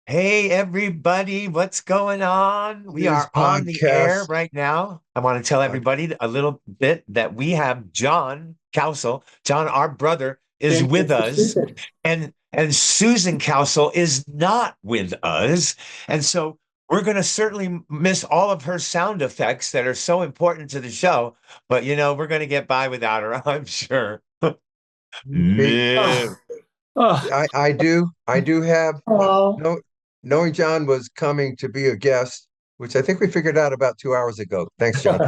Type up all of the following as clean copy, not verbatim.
Hey, everybody, what's going on? We This are on the air podcast. right now. I want to tell everybody a little bit that we have John Cowsill. John, our brother, is And with us, and Susan Cowsill is not with us. And so we're going to certainly miss all of her sound effects that are so important to the show. But, we're going to get by without her, I'm sure. Hey, No. oh, oh, I do have oh. no knowing John was coming to be a guest, which I think we figured out about 2 hours ago. Thanks, John.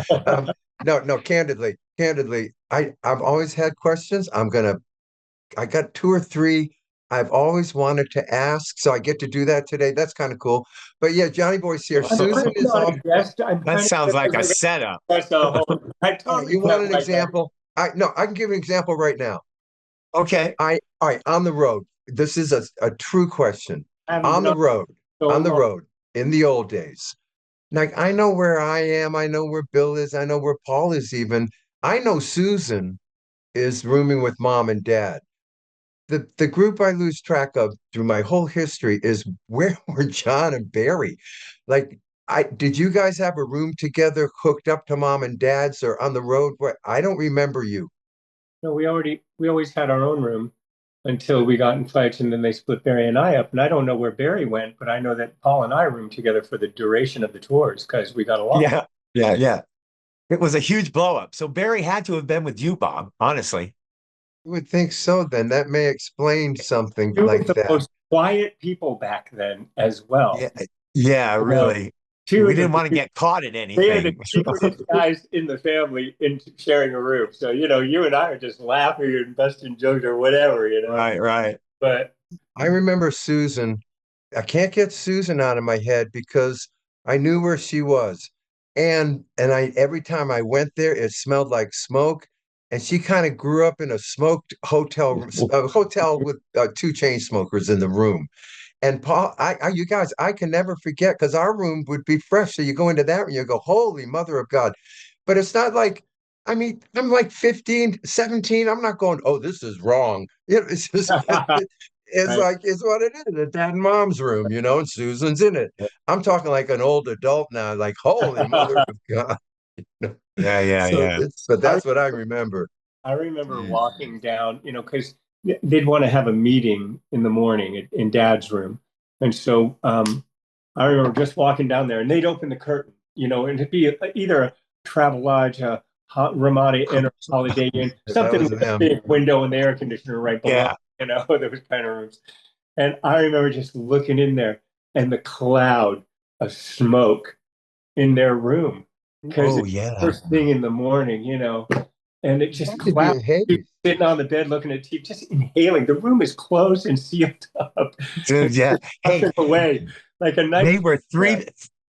No, candidly, I've always had questions. I got two or three I've always wanted to ask, so I get to do that today. That's kind of cool. But yeah, Johnny Boy's here. I'm kind Susan of is not off. a guest. I'm That kind sounds of like a like setup. that's a whole. I All right, totally you want felt an like that. example? I can give an example right now. Okay. All right, on the road. This is a true question. I haven't On been the on road, so on the long. road, in the old days. Like I know where I am, I know where Bill is, I know where Paul is even. I know Susan is rooming with mom and dad. The group I lose track of through my whole history is where were John and Barry? Like I did you guys have a room together hooked up to mom and dad's or on the road? What I don't remember you. No, we always had our own room until we got in fights, and then they split Barry and I up. And I don't know where Barry went, but I know that Paul and I roomed together for the duration of the tours because we got along. Yeah. Yeah. Yeah. It was a huge blow up. So Barry had to have been with you, Bob, honestly. You would think so then. That may explain something Two of like the that. most quiet people back then as well. Yeah. Yeah, You know, really. two We of didn't want to the get caught in they are the anything. secretest guys in the family in sharing a room. So, you and I are just laughing and busting jokes or whatever. Right, right. But I remember Susan. I can't get Susan out of my head because I knew where she was. And I every time I went there, it smelled like smoke. And she kind of grew up in a smoked hotel, a hotel with two chain smokers in the room. And Paul, you guys, I can never forget because our room would be fresh. So you go into that room, you go, holy mother of God. But it's not like, I mean, I'm like 15, 17. I'm not going, oh, this is wrong. It's just, it's right. like, it's what it is. It's dad and mom's room, and Susan's in it. I'm talking like an old adult now, like, holy mother of God. Yeah, yeah, So yeah. but I that's what I remember. I remember Mm. walking down, because they'd want to have a meeting in the morning in Dad's room, and so I remember just walking down there, and they'd open the curtain, and it'd be either a Travelodge, a Ramada Inn, or Holiday Inn, That something was with a them. big window and the air conditioner right below, Yeah. those kind of rooms. And I remember just looking in there and the cloud of smoke in their room because Oh, it's yeah. first thing in the morning, and it It just had to be cloud a haze. sitting on the bed looking at TV, just inhaling. The room is closed and sealed up, Dude, yeah. just Hey, puffing away like a nice they were breath. three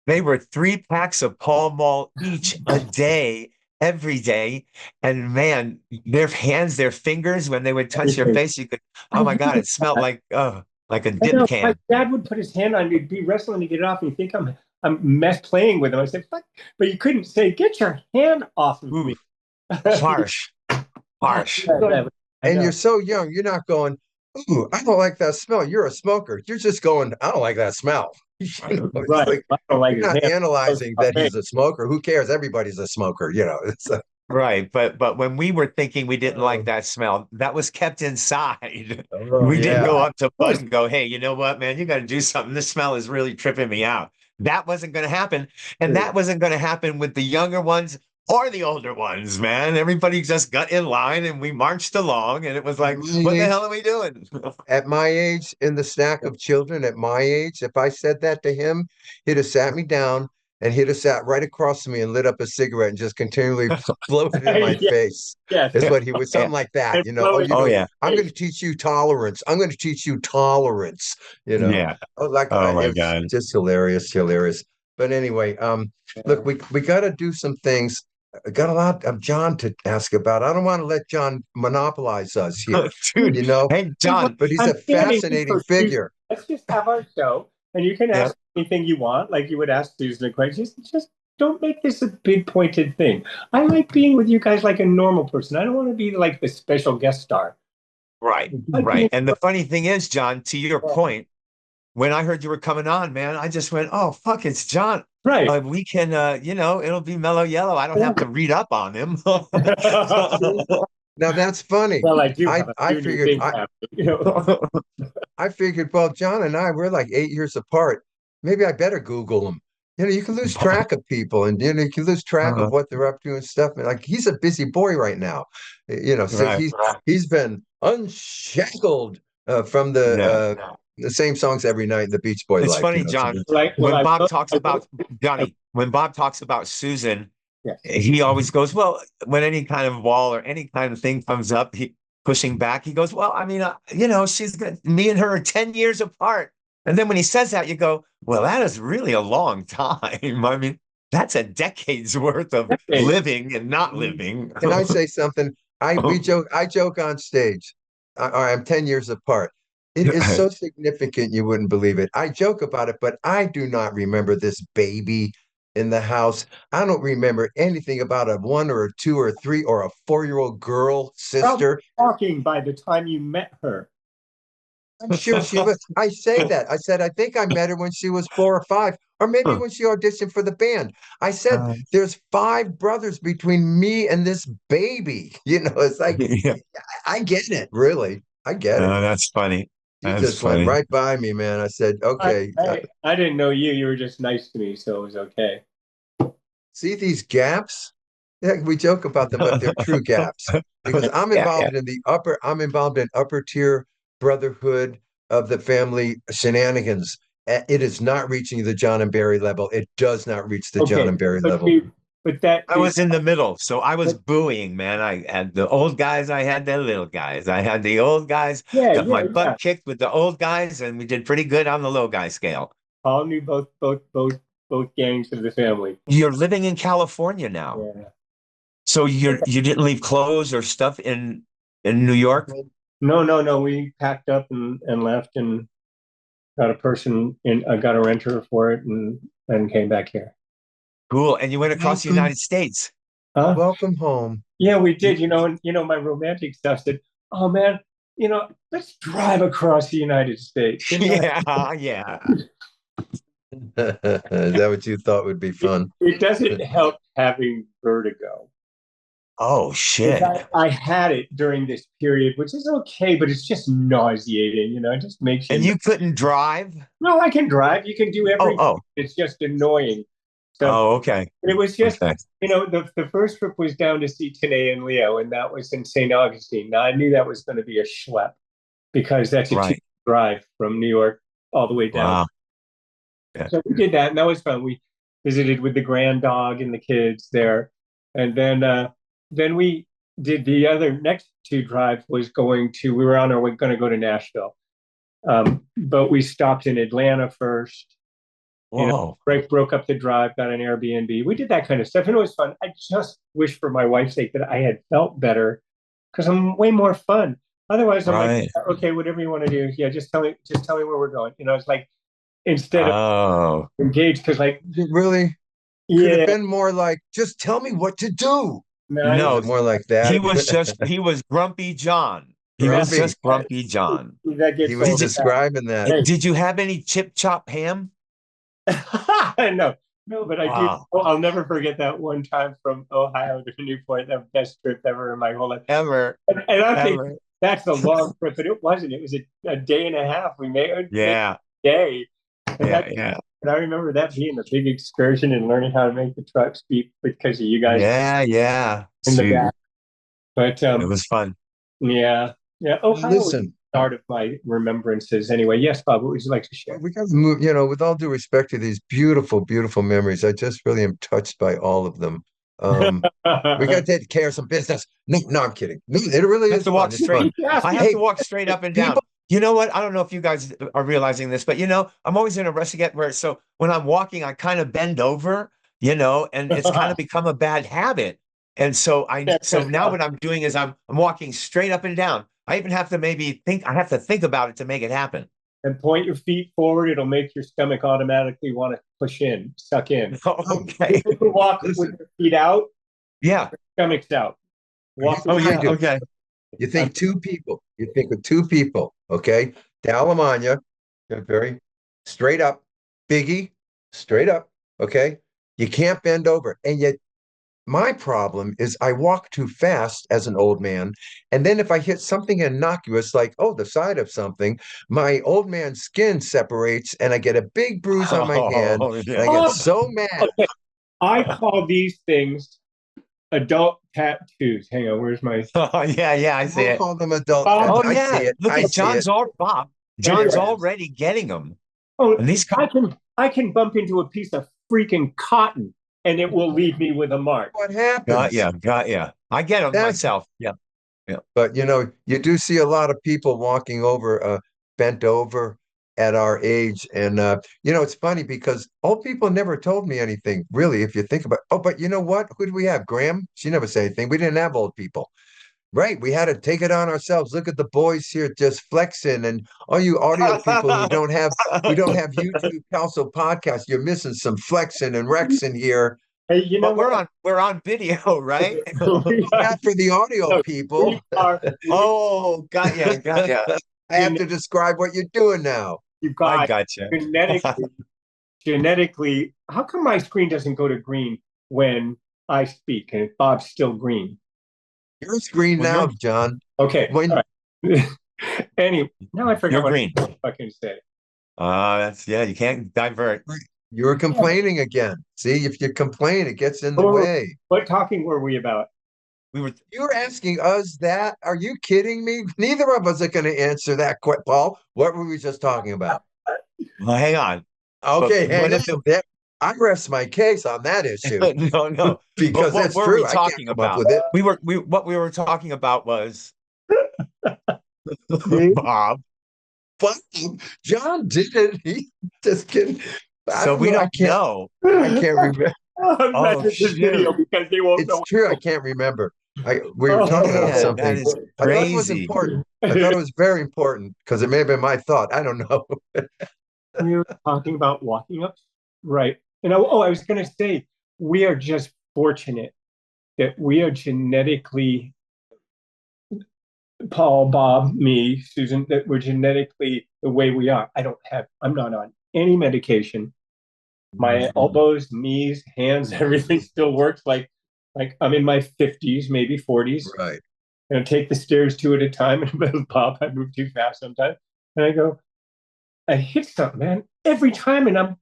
they were 3 packs of Pall Mall each a day, every day. And man, their hands, their fingers, when they would touch your Everything. face, you could, I oh my God, know it smelled like a I dip know. My can. dad would put his hand on me, be wrestling to get it off, and you think I'm mess playing with him. I said, "Fuck!" But you couldn't say, "Get your hand off of me." Ooh, harsh, harsh. Yeah, I And you're know. so young, you're not going, ooh, I don't like that smell. You're a smoker. You're just going, I don't like that smell. It's Right. like I don't like you're his not hand. analyzing that he's a smoker. Who cares? Everybody's a smoker. It's Right. But when we were thinking we didn't like oh, that smell, that was kept inside. oh We didn't go yeah. up to Bud and go, hey, you know what, man, you got to do something. This smell is really tripping me out. That wasn't going to happen. And that wasn't going to happen with the younger ones or the older ones, man. Everybody just got in line and we marched along and it was At like, my what the hell age, are we doing? at my age, in the stack of children at my age, if I said that to him, he'd have sat me down and he'd have sat right across from me and lit up a cigarette and just continually floated in my Yeah, face. yes. Is what he would, Yeah. something like that. And flow in Oh, your yeah. I'm going face. to teach you tolerance. I'm going to teach you tolerance. You know, Yeah. oh, like Oh, my it's God. just hilarious, hilarious. But anyway, look, Yeah. we got to do some things. I got a lot of John to ask about. I don't want to let John monopolize us here, Dude, you know, hey, John. but he's I'm a standing in fascinating for Susan. figure. Let's just have our show, and you can Yeah. ask anything you want, like you would ask Susan a question. Just don't make this a big pointed thing. I like being with you guys like a normal person. I don't want to be like the special guest star. Right. I like Right. being. And the funny thing is, John, to your point, when I heard you were coming on, man, I just went, oh, fuck, it's John. Right. We can, it'll be Mellow Yellow. I don't have to read up on him. Now that's funny. Well, I do I have a I few new figured things I happening, you know. I figured, well, John and I, we're like 8 years apart. Maybe I better Google him. You can lose track of people, and you can lose track of what they're up to and stuff. And like he's a busy boy right now. So Right. he's been unshackled from Yeah. the same songs every night in the Beach Boy It's life. funny, John, Like, well, when Bob I talks will, about Johnny, when Bob talks about Susan, yeah. he always goes, well, when any kind of wall or any kind of thing comes up, he pushing back, he goes, well, I mean, she's good. Me and her are 10 years apart. And then when he says that, you go, well, that is really a long time. I mean, that's a decade's worth of Okay. living and not living. Can I say something? I joke on stage. I'm 10 years apart. It is so significant you wouldn't believe it. I joke about it, but I do not remember this baby in the house. I don't remember anything about a 1 or a 2 or a 3 or a 4-year-old girl Probably sister. talking by the time you met her. I'm sure she was. I say that. I said, I think I met her when she was 4 or 5, or maybe when she auditioned for the band. I said, there's 5 brothers between me and this baby. It's like, Yeah. I get it, really. I get it. That's funny. She That's just went funny. right by me, man. I said, okay. I didn't know you. You were just nice to me, so it was okay. See these gaps? Yeah, we joke about them, but they're true gaps because Yeah. I'm involved in upper tier brotherhood of the family shenanigans. It is not reaching the John and Barry level. It does not reach the John Okay, and Barry but level. I was in the middle, so I was booing, man. I had the old guys, I had the little guys. I had the old guys, got my butt kicked with the old guys, and we did pretty good on the low guy scale. Paul knew both gangs of the family. You're living in California now. Yeah. So you didn't leave clothes or stuff in New York? No. We packed up and left and got got a renter for it and came back here. Cool. And you went across the United States. Huh? Welcome home. Yeah, we did. And my romantic stuff said, "Oh man, let's drive across the United States." Yeah. Is that what you thought would be fun? It doesn't help having vertigo. Oh shit! I had it during this period, which is okay, but it's just nauseating. It just makes you. And you couldn't drive? No, I can drive. You can do everything. Oh. It's just annoying. So, okay. It was just, okay. The first trip was down to see Tanae and Leo, and that was in St. Augustine. Now I knew that was going to be a schlep because that's a 2 drive from New York all the way down. Wow. Yeah. So we did that, and that was fun. We visited with the grand dog and the kids there, and then we did the other next 2 drives. We were on our way going to go to Nashville, but we stopped in Atlanta first. Whoa. Broke up the drive, got an Airbnb. We did that kind of stuff, and it was fun. I just wish for my wife's sake that I had felt better because I'm way more fun. Otherwise, I'm like, okay, whatever you want to do. Yeah, just tell me where we're going. It's like instead of engaged, because like it really could have been more like, just tell me what to do. No, more like that. He was Grumpy John. He was just Grumpy John. He was describing that. Did you have any chip chop ham? No, but I do. I'll never forget that one time from Ohio to Newport, the best trip ever in my whole life. Ever. And I think that's a long trip, but it wasn't. It was a day and a half. We made a day. And I remember that being a big excursion and learning how to make the trucks beep because of you guys. Yeah. In the back. But it was fun. Yeah. Ohio. Listen. Start of my remembrances anyway. Yes, Bob, what would you like to share? We got to move, with all due respect to these beautiful, beautiful memories. I just really am touched by all of them. We got to take care of some business. No, I'm kidding. It really is. I have to walk straight up and down. You know what? I don't know if you guys are realizing this, but I'm always in a restaurant where when I'm walking, I kind of bend over, and it's kind of become a bad habit. And so now what I'm doing is I'm walking straight up and down. I even have to I have to think about it to make it happen. And point your feet forward. It'll make your stomach automatically want to suck in. Okay. Walk with your feet out. Yeah. Stomach's out. Walk. Okay. You think 2 people. You think of 2 people. Okay. Dalamanya, very straight up, Biggie, straight up. Okay. You can't bend over. And yet my problem is I walk too fast as an old man. And then if I hit something innocuous, like, oh, the side of something, my old man skin separates and I get a big bruise on my hand Oh, and I yeah. get Oh, so mad. okay. I call these things adult tattoos. Hang on, where's my Oh, yeah, yeah, I I see won't it. call them adult Bob? tats. Oh, I yeah. see it. Look I at see it. John's Anyway. already getting them. Oh, And these I can bump into a piece of freaking cotton and it will leave me with a mark. What happens? got ya. I get them That's myself. Yeah, yeah. But you do see a lot of people walking over, bent over at our age. And it's funny because old people never told me anything, really, if you think about it. Oh, but you know what? Who do we have? Graham? She never said anything. We didn't have old people. Right. We had to take it on ourselves. Look at the boys here just flexing. And all you audio people who don't have YouTube Cowsill podcast, you're missing some flexing and rexing here. Hey, you know But what? we're on video, right? Not for the audio No, people. we are. Oh, got ya. I have to describe what you're doing now. You I got got you. genetically. How come my screen doesn't go to green when I speak and Bob's still green? You're screen Well, now, you're John. Okay. When All right. Anyway, now I forgot You're what green. I fucking say. You can't divert. you were complaining again. See, if you complain, it gets in the Oh, way. what talking were we about? We were You were asking us that? Are you kidding me? Neither of us are going to answer that, Paul. What were we just talking about? well, hang on. Okay, But hang what on. if the I rest my case on that issue no. But because what it's were we true. I can't talking come up about? with it. What we were talking about was See? Bob. But John did it. He just kidding. I So don't we know. don't know. I can't remember. I'm glad Oh, this video shoot. because they won't It's know. true. I can't remember. We were Oh, talking about Man, that something. is I thought it was crazy. important. I thought it was very important because it may have been my thought. I don't know. We were talking about walking up, right? And I was going to say we are just fortunate that we are genetically Paul, Bob, me, Susan, that we're genetically the way we are. I'm not on any medication. My elbows, knees, hands, everything still works like I'm in my 50s, maybe 40s. Right. And I take the stairs two at a time. And Bob, I move too fast sometimes. And I hit something, man, every time. And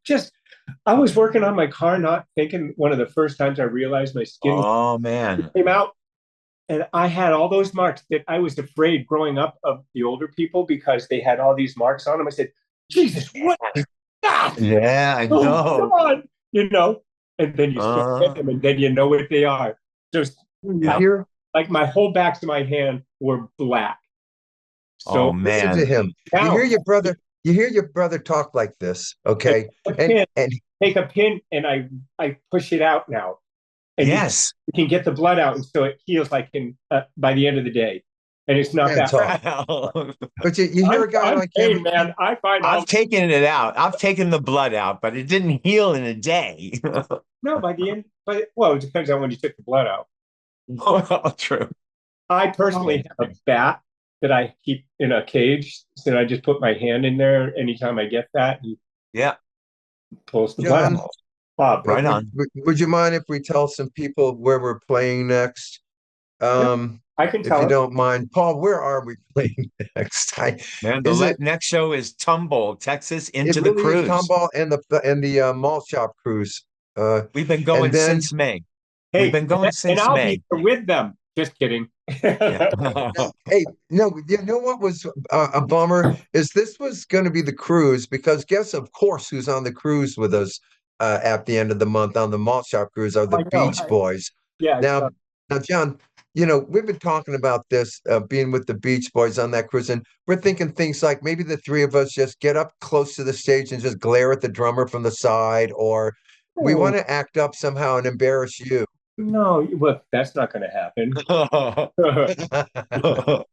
I was working on my car, not thinking one of the first times I realized my skin Oh man. came out. And I had all those marks that I was afraid growing up of the older people because they had all these marks on them. I said, Jesus, what is that? Yeah, I Oh, know. God. And then you start with them and then you know what they are. Just You hear? like my whole backs of my hand were black. Oh So Listen to man. him. You now hear your brother. You hear your brother talk like this, okay? take a pin and I push it out now. And Yes. you can get the blood out, and so it heals like by the end of the day, and it's not that. But you hear a guy like him, man. I find I've taken it out. I've taken the blood out, but it didn't heal in a day. no by the end. But it depends on when you took the blood out. Well, true. I personally have a bat that I keep in a cage, so I just put my hand in there anytime I get that. And Yeah. pulls the blood out. Bob, Right on. Would you mind if we tell some people where we're playing next? I can If tell you it. don't mind, Paul, where are we playing next? Man, Is it? next show is Tumble, Texas, It into the really is cruise. Tomball and the malt shop cruise. We've been going then- since May. Hey, We've been going since and I'll May. be there with them. Just kidding. Yeah. Hey, no, you know what was a bummer is this was going to be the cruise because guess of course who's on the cruise with us at the end of the month on the malt shop cruise are the I know. Beach Boys. Yeah. Now, John, we've been talking about this being with the Beach Boys on that cruise, and we're thinking things like maybe the three of us just get up close to the stage and just glare at the drummer from the side, or we want to act up somehow and embarrass you. No, well, that's not going to happen.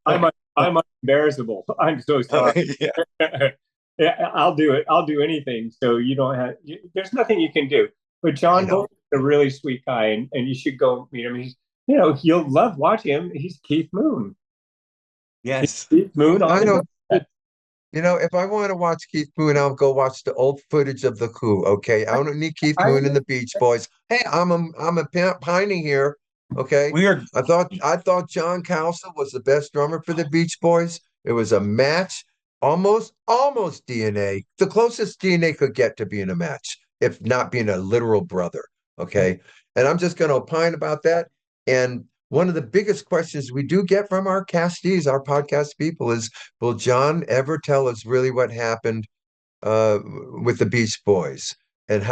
I'm embarrassable. I'm so sorry. Yeah. Yeah, I'll do it. I'll do anything. So you don't have. There's nothing you can do. But John Bolton's a really sweet guy, and you should go meet him. You'll love watching him. He's Keith Moon. Yes. Keith Moon. I know. if I want to watch Keith Moon, I'll go watch the old footage of the Who. Okay, I don't need Keith I Moon and the Beach Boys. Hey, I'm a pining here. Okay, We are I thought John Cowsill was the best drummer for the Beach Boys. It was a match, almost DNA, the closest DNA could get to being a match, if not being a literal brother. Okay, and I'm just going to opine about that. And one of the biggest questions we do get from our castees, our podcast people, is will John ever tell us really what happened uh, with the Beach Boys and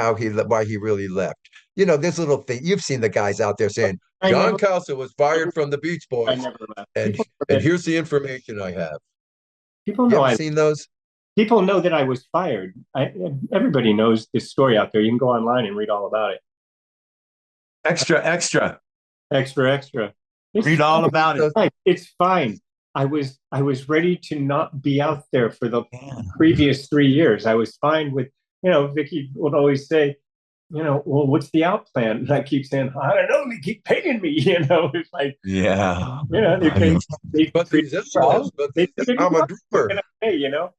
why he really left? This little thing you've seen the guys out there saying I John never, Cowsill was fired from the Beach I Boys, never left. and here's the information I have. People You know ever I seen those? people know that I was fired. Everybody knows this story out there. You can go online and read all about it. extra, extra. Extra, extra. It's Read all about it. fine. It's fine. I was ready to not be out there for the Yeah. previous 3 years. I was fine with, Vicky would always say, well, what's the out plan? And I keep saying, I don't know. They keep paying me. It's like, Yeah. they I pay. know. They But treat these me well. albums, but They treated me I'm a well. What drummer. can I say?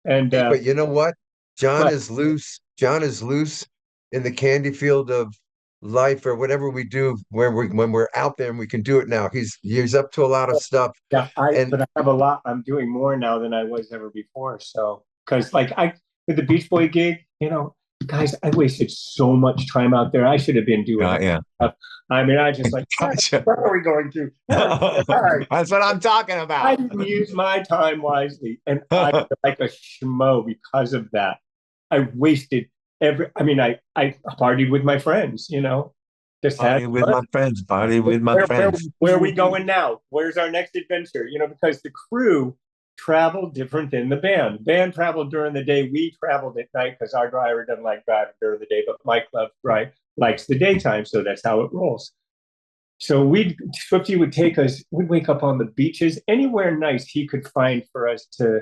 And Hey, but you know what? John but is loose. John is loose in the candy field of life or whatever we do when we're out there and we can do it now. He's up to a lot of stuff. yeah, And but I have a lot. I'm doing more now than I was ever before. So, because like with the Beach Boy gig, guys, I wasted so much time out there. I should have been doing that Yeah. stuff. I mean, I just like, Gotcha. where are we going to? All right. That's what I'm talking I about. didn't use my time wisely, and I feel like a schmo because of that. I wasted I mean, I partied with my friends, just had Party with fun. my friends. Party with my where, where, friends. where are we going now? Where's our next adventure? Because the crew traveled different than the band. The band traveled during the day. We traveled at night because our driver doesn't like driving during the day, but Mike loves drive likes the daytime, so that's how it rolls. So Swifty would take us. We'd wake up on the beaches, anywhere nice he could find for us to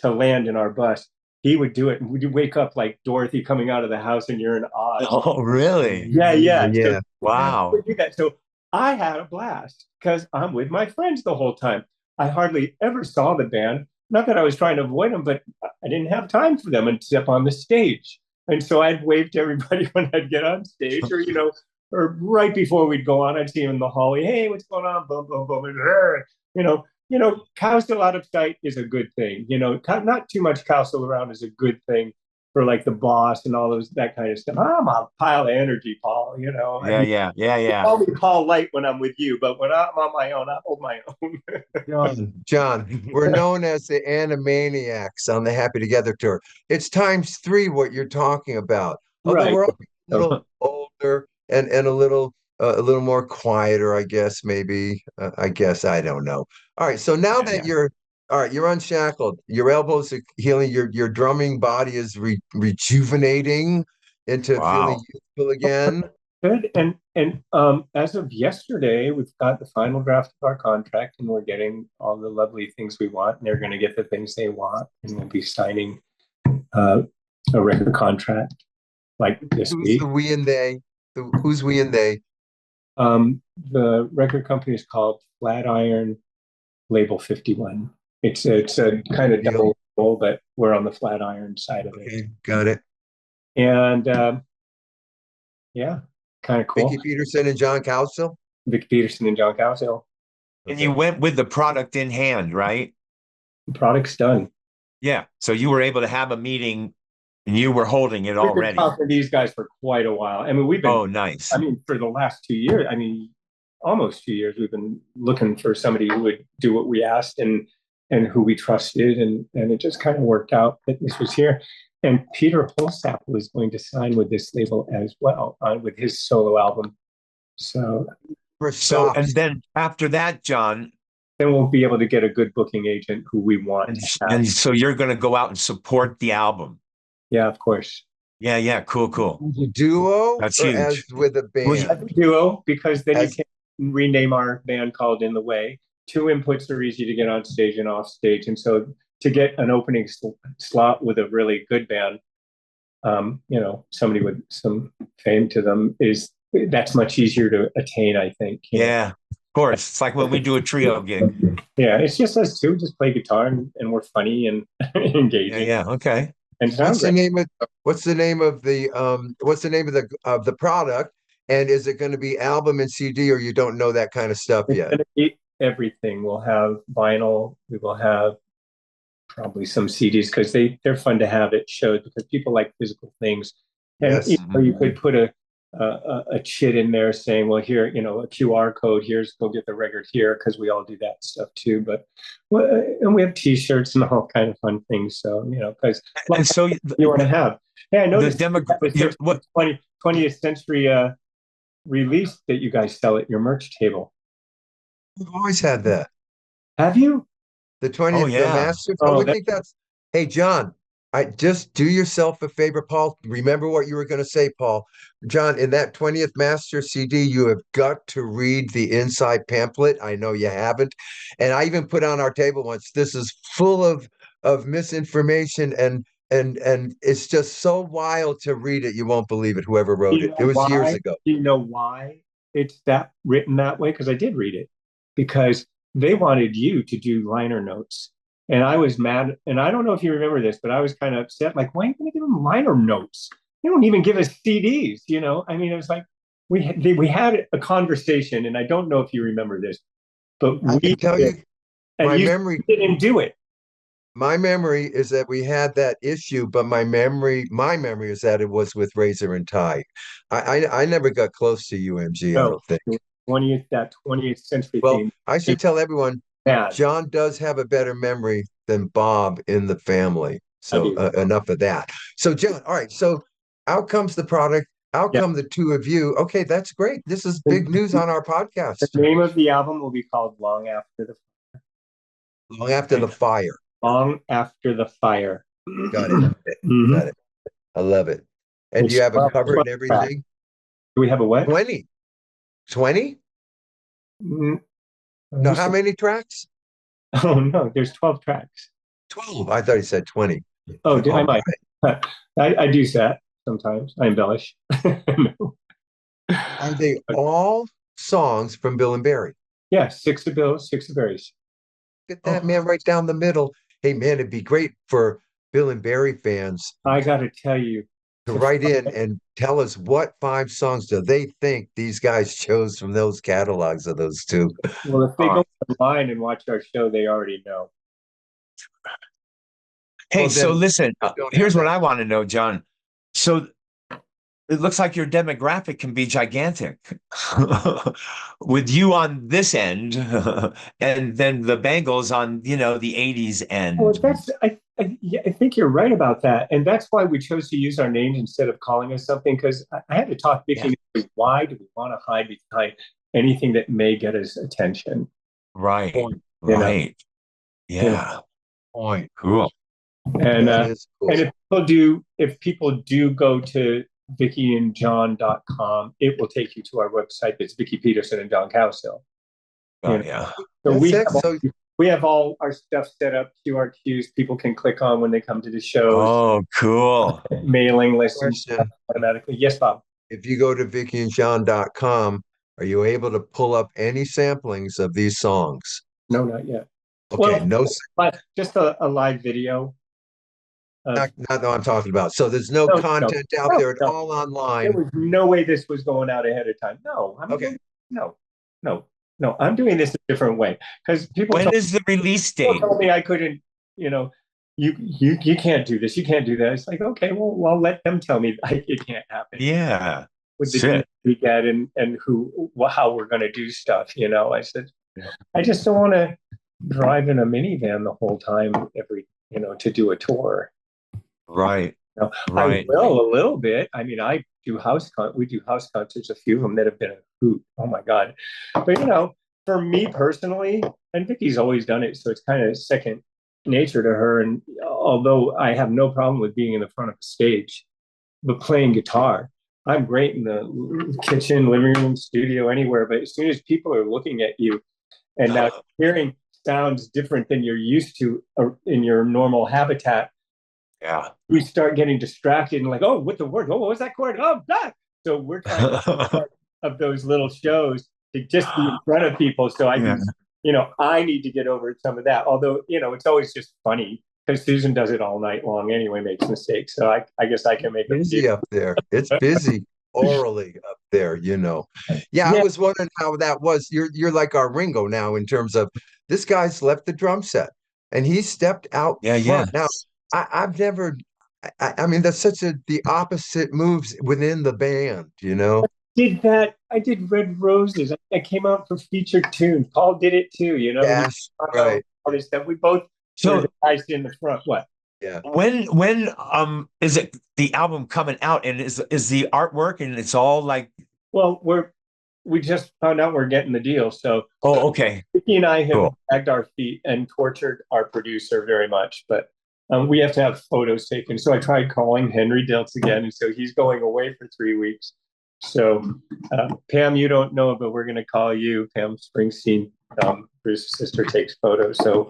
land in our bus. He would do it, and we'd wake up like Dorothy coming out of the house, and you're in Oz. Oh, really? Yeah, yeah. So yeah, Wow. do that. So I had a blast because I'm with my friends the whole time. I hardly ever saw the band. Not that I was trying to avoid them, but I didn't have time for them except on the stage. And so I'd wave to everybody when I'd get on stage, or right before we'd go on, I'd see them in the hallway. Hey, what's going on? Boom, boom, boom. Cow still out of sight is a good thing. Not too much cow still around is a good thing for like the boss and all that kind of stuff. I'm a pile of energy, Paul. I Yeah, mean, yeah, yeah, you yeah. call me Paul Light when I'm with you, but when I'm on my own, I hold my own. John, we're known as the Animaniacs on the Happy Together tour. It's times three what you're talking about. Although Right. we're all a little older and a little more quieter, I guess, maybe. I guess I don't know. All right, so now Yeah, that yeah. you're unshackled, your elbows are healing, your drumming body is rejuvenating into feeling Wow. youthful again. Good. And as of yesterday, we've got the final draft of our contract, and we're getting all the lovely things we want. And they're going to get the things they want, and we'll be signing uh, a record contract like this Who's week. the we and they? Who's we and they? The record company is called Flatiron Label 51. It's a kind of double role, but we're on the Flatiron side of it. Okay, got it. And yeah, kind of cool. Vicky Peterson and John Cowsill. Vic Peterson and John Cowsill. And you went with the product in hand, right? The product's done. Yeah. So you were able to have a meeting and you were holding it We've been already. talking to these guys for quite a while. I mean, Oh, nice. for the last 2 years, almost 2 years, we've been looking for somebody who would do what we asked and who we trusted. And it just kind of worked out that this was here. And Peter Holsap was going to sign with this label as well with his solo album. So And then after that, John, then we'll be able to get a good booking agent who we want. and so you're going to go out and support the album. Yeah, of course. Yeah, yeah, cool. Duo That's or huge. as with a band? Duo, because then As- you can rename our band called In the Way. Two inputs are easy to get on stage and off stage. And so to get an opening slot with a really good band, somebody with some fame to them that's much easier to attain, I think. Yeah. course. It's like when we do a trio gig. Yeah, it's just us two, just play guitar and we're funny and Yeah, engaging yeah. Okay. and sound What's the great. name of what's the name of the what's the name of the product? And is it going to be album and CD, or you don't know that kind of stuff It's yet? going to be everything. We'll have vinyl. We will have probably some CDs because they're fun to have at shows because people like physical things. And Yes. you could put a chit in there saying, well, here, a QR code. Here's go get the record here because we all do that stuff too. But and we have T-shirts and all kind of fun things. So because And so you want to have. Hey, I the noticed demo, that was you're, such what? a 20th century release that you guys sell at your merch table. We've always had that. Have you? The Oh 20th, the yeah. Masters. Oh, Oh, we think that's. Hey, John, I just do yourself a favor, Paul. Remember what you were going to say, Paul. John, in that 20th Master CD, you have got to read the inside pamphlet. I know you haven't. And I even put on our table once, this is full of misinformation and it's just so wild to read it. You won't believe it, whoever do wrote you it. know It was years why? ago. Do you know why it's that written that way? Because I did read it. Because they wanted you to do liner notes. And I was mad. And I don't know if you remember this, but I was kind of upset. Like, why are you going to give them liner notes? They don't even give us CDs, I mean, it was like we had a conversation, and I don't know if you remember this, but I we can tell did, you and my you memory didn't do it. My memory is that we had that issue, but my memory is that it was with Razor and Tie. I never got close to UMG, I No, don't think. 20th century Well, theme. I should tell everyone Bad. John does have a better memory than Bob in the family. I So do. enough of that. So John, all right. So out comes the product. Out Yeah. come the two of you. Okay, that's great. This is The, big news on our the podcast. name of the album will be called Long After the Long after the fire. Long After the Fire. Got it. Mhm. Got it. I love it. And do It's you have a cover 12 and tracks. everything? Do we have a what? 20. 20? Mm, oh, No, how many tracks? oh no, there's 12 tracks. 12. I thought he said 20. Oh, I All might. right. I do that sometimes. I embellish. No. Are they all songs from Bill and Barry? Yeah, six of Bills, six of Berries. Get that Oh, man right down the middle. Hey, man, it'd be great for Bill and Barry fans I got to tell you, to to write in and tell us what 5 songs do they think these guys chose from those catalogs of those two. well, if they Uh, go online and watch our show, they already know. hey, Well, so then listen, don't have here's what any. I want to know, John. So it looks like your demographic can be gigantic with you on this end and then the Bengals on, the 80s Oh, end. yeah, I think you're right about that, and that's why we chose to use our names instead of calling us something. Because I had to talk Yeah. Vicky. Why do we want to hide behind anything that may get us attention? Point. Right. You know, Right. you know. Yeah. Point. Cool. And That is cool. if people do go to vickyandjohn.com, it will take you to our website. That's Vicky Peterson and John Cowsill. Oh, yeah. So That's it. So we have all our stuff set up, QR cues people can click on when they come to the shows, Oh, cool. mailing lists and stuff question, automatically. Yes, Bob. if you go to vickyandsean.com, are you able to pull up any samplings of these songs? No, not yet. Okay, Well, no, but just a live video of not what I'm talking about. So there's no no, no, content out no, there at no. all There online. was no way this was going out ahead of time. Okay. No, no, no. I'm doing this a different way because When is the release people date? told me I couldn't. You can't do this. You can't do that. It's like okay, well, I'll let them tell me it can't happen Yeah. with the Shit. we get and how we're going to do stuff. I said I just don't want to drive in a minivan the whole time to do a tour. Right. I Right. will a little bit. I mean, we do house concerts, a few of them that have been a hoot. Oh my God. But for me personally, and Vicky's always done it, so it's kind of second nature to her. And although I have no problem with being in the front of the stage, but playing guitar, I'm great in the kitchen, living room, studio, anywhere. But as soon as people are looking at you and now hearing sounds different than you're used to in your normal habitat, Yeah. we start getting distracted and like, oh, what the word? Oh, what was that chord? Oh, that. So we're trying to be part of those little shows to just be in front of people so I can, I need to get over some of that. Although, it's always just funny because Susan does it all night long anyway, makes mistakes. So I guess I can make a Busy up there. It's busy orally up there, Yeah, I Yeah. was wondering how that was. You're like our Ringo now in terms of this guy's left the drum set and he stepped out Yeah, yeah. front. Now, I've never I mean that's such the opposite moves within the band. Did that. I did Red Roses. I came out for featured tunes. Paul did it too, He Yes, right. all this stuff. We both were So the guys in the front. What? Yeah. when is it the album coming out, and is the artwork and it's all like, Well, we just found out we're getting the deal. So oh, okay, Vicky and I have cool. dragged our feet and tortured our producer very much, but we have to have photos taken. So I tried calling Henry Diltz again, and so he's going away for 3 weeks. So Pam, you don't know, but we're going to call you. Pam Springsteen, Bruce's sister, takes photos, so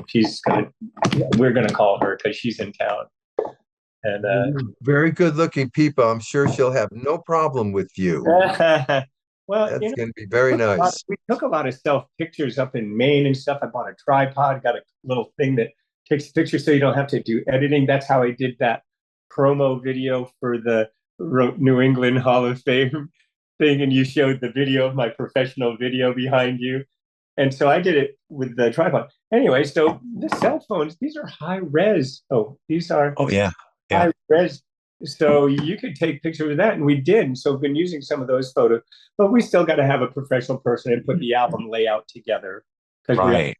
we're going to call her because she's in town. And Very good looking people. I'm sure she'll have no problem with you. well, That's going to be very nice. We took a lot of self pictures up in Maine and stuff. I bought a tripod, got a little thing that takes pictures so you don't have to do editing. That's how I did that promo video for the New England Hall of Fame thing, and you showed the video of my professional video behind you. And so I did it with the tripod. Anyway, so the cell phones, these are high res. These are yeah. high res. So you could take pictures of that, and we did. And so I've been using some of those photos, but we still got to have a professional person and put the album layout together. Right.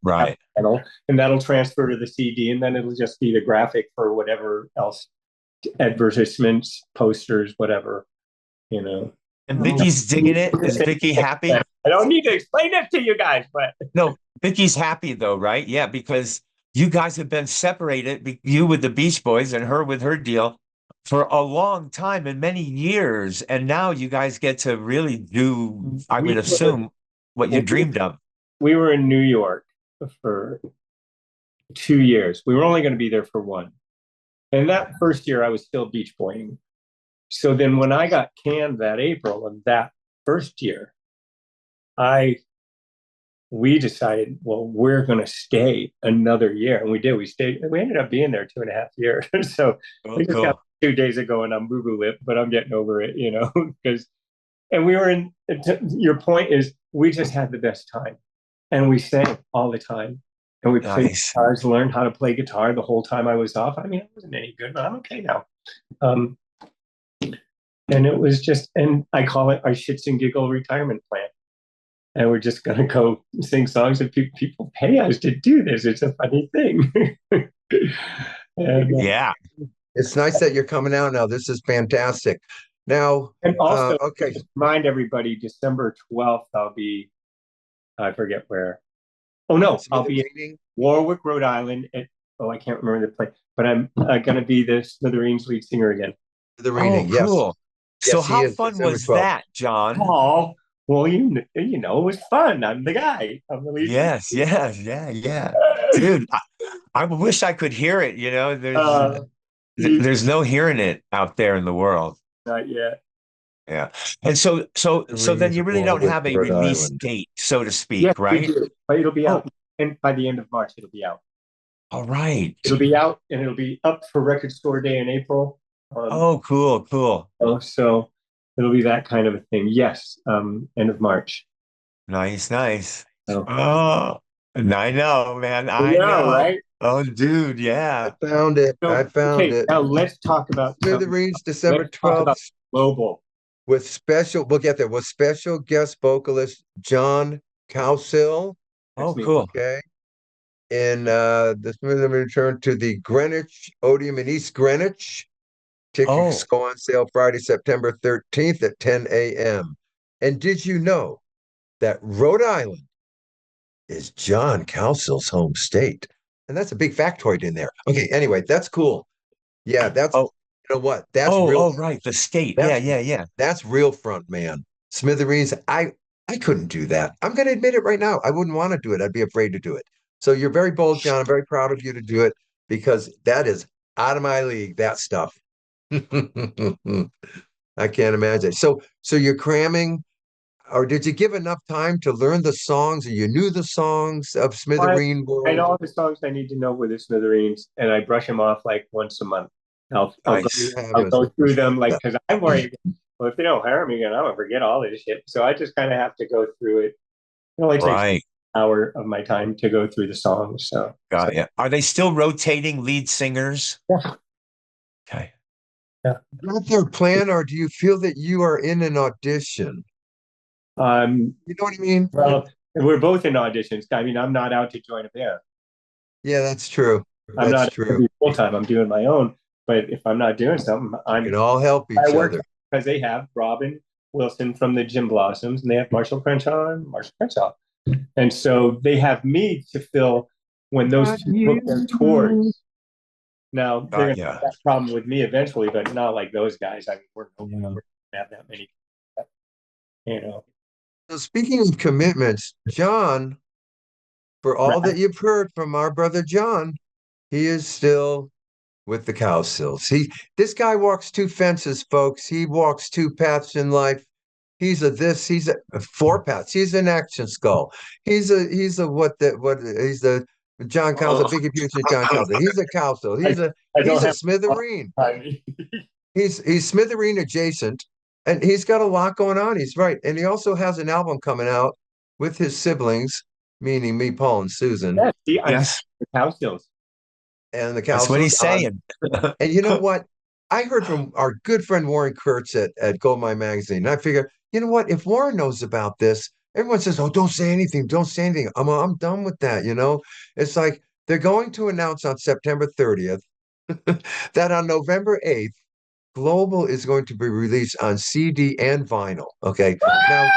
And that'll transfer to the CD, and then it'll just be the graphic for whatever else, advertisements, posters, whatever, And Vicky's digging it. Is Vicky happy? I don't need to explain it to you guys, but no, Vicky's happy though, right? Yeah, because you guys have been separated, you with the Beach Boys and her with her deal, for a long time and many years, and now you guys get to really do, I would assume, what you dreamed of. We were in New York for 2 years. We were only going to be there for one. And that first year, I was still Beach Boying. So then when I got canned that April of that first year, we decided, well, we're going to stay another year. And we did. We stayed. We ended up being there 2.5 years. So we just got 2 days ago and I'm boo-boo lip, but I'm getting over it, because, and we were your point is we just had the best time. And we sang all the time. And we played guitars, learned how to play guitar the whole time I was off. I mean, it wasn't any good, but I'm okay now. And it was just, and I call it our shits and giggle retirement plan. And we're just going to go sing songs and people pay us to do this. It's a funny thing. Yeah. It's nice that you're coming out now. This is fantastic. Now, and also, okay. Remind everybody, December 12th, I'll be, I forget where. Oh, no, I'll be in Warwick, Rhode Island. I can't remember the place, but I'm going to be the Smithereens lead singer again. Smithereens, yes. Cool. Yes, so how fun was that, John? Oh, well, it was fun. I'm the guy. I'm the lead singer. Yeah. Dude, I wish I could hear it, there's no hearing it out there in the world. Not yet. Yeah. And so then you really don't have a release date, so to speak, right? We do, but it'll be out. And by the end of March, it'll be out. All right. It'll be out and it'll be up for Record Store Day in April. Cool. So it'll be that kind of a thing. Yes. End of March. Nice. Oh, and I know, man. I know, right? Oh, dude, yeah. I found it. Now let's talk about Smithereens, December 12th. Global. We'll get there. With special guest vocalist John Cowsills. Oh, cool. Okay. And the Smithers return to the Greenwich Odeum in East Greenwich. Tickets go on sale Friday, September 13th at 10 a.m. And did you know that Rhode Island is John Cowsills' home state? And that's a big factoid in there. Okay, anyway, that's cool. Yeah, that's you know what? That's real. Oh, right, the state. Yeah. That's real front man. Smithereens, I couldn't do that. I'm going to admit it right now. I wouldn't want to do it. I'd be afraid to do it. So you're very bold, John. I'm very proud of you to do it because that is out of my league, that stuff. I can't imagine. So you're cramming or did you give enough time to learn the songs, and you knew the songs of I, Smithereen I know World? all the songs I need to know with the Smithereens, and I brush them off like once a month. You Nice. I'll haven't. go through them like because I'm worried. Well, if they don't hire me again, I'm gonna forget all this shit. So I just kind of have to go through it. It only takes Right. an hour of my time to go through the songs. So Got you. Are they still rotating lead singers? yeah, Okay. yeah. Is that their plan, or do you feel that you are in an audition? You know what I mean? Well, we're both in auditions. I mean, I'm not out to join a band. Yeah, that's true. I'm That's not true. full time. I'm doing my own. But if I'm not doing something, We can all help I each work other. because they have Robin Wilson from the Jim Blossoms, and they have Marshall Crenshaw and Marshall Crenshaw, and so they have me to fill when those Got two book their you. tours. Now they're Got going to you. have that problem with me eventually, but not like those guys. I mean, we're going to have that many, you know. So speaking of commitments, John, for all that Right. you've heard from our brother John, he is still with the Cowsills. This guy walks two fences, folks. He walks two paths in life. He's a four paths. He's an action skull. He's a what he's the John Cowsill, big confusion John Cowsill. He's a Cowsill. I, I He's don't a have Smithereen. time. He's Smithereen adjacent, and he's got a lot going on. He's right. And he also has an album coming out with his siblings, meaning me, Paul, and Susan, Yeah, see, I'm Yes. the Cowsills. and the That's what Cowsills he's on. saying. And you know what? I heard from our good friend Warren Kurtz at Goldmine Magazine. And I figure, you know what? If Warren knows about this, everyone says, "Oh, don't say anything. Don't say anything." I'm done with that. It's like they're going to announce on September 30th that on November 8th, Global is going to be released on CD and vinyl. Okay. Now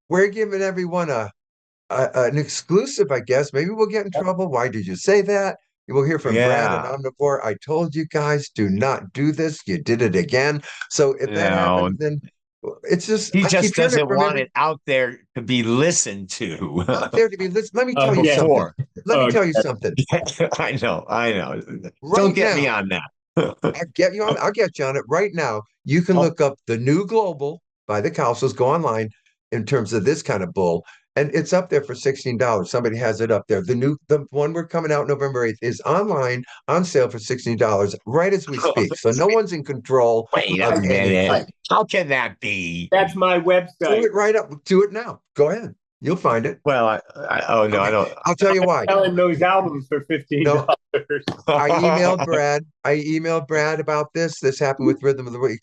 we're giving everyone an exclusive, I guess. Maybe we'll get in trouble. Why did you say that? You will hear from Brad and Yeah. Omnivore. I told you guys, do not do this. You did it again. So if that No, happens, then it's just, he I keep just hearing it doesn't from want it out there to be listened to out there to be listened. Let me tell you Again, something. before. Let me tell you something. I know. I know. Don't Right get me now, on that. I'll get you on it right now. You can look up the new Global by the Cowsills, go online in terms of this kind of bull. And it's up there for $16. Somebody has it up there. The one we're coming out November 8th is online on sale for $16 right as we speak. So no one's in control Wait a of minute. anything. How can that be? that's my Do website. it right up. Do it now. Go ahead. You'll find it. Well, oh no, I Okay. don't. I'll tell you why. Selling those albums for $15. No, I emailed Brad. I emailed Brad about this. This happened with Rhythm of the Week.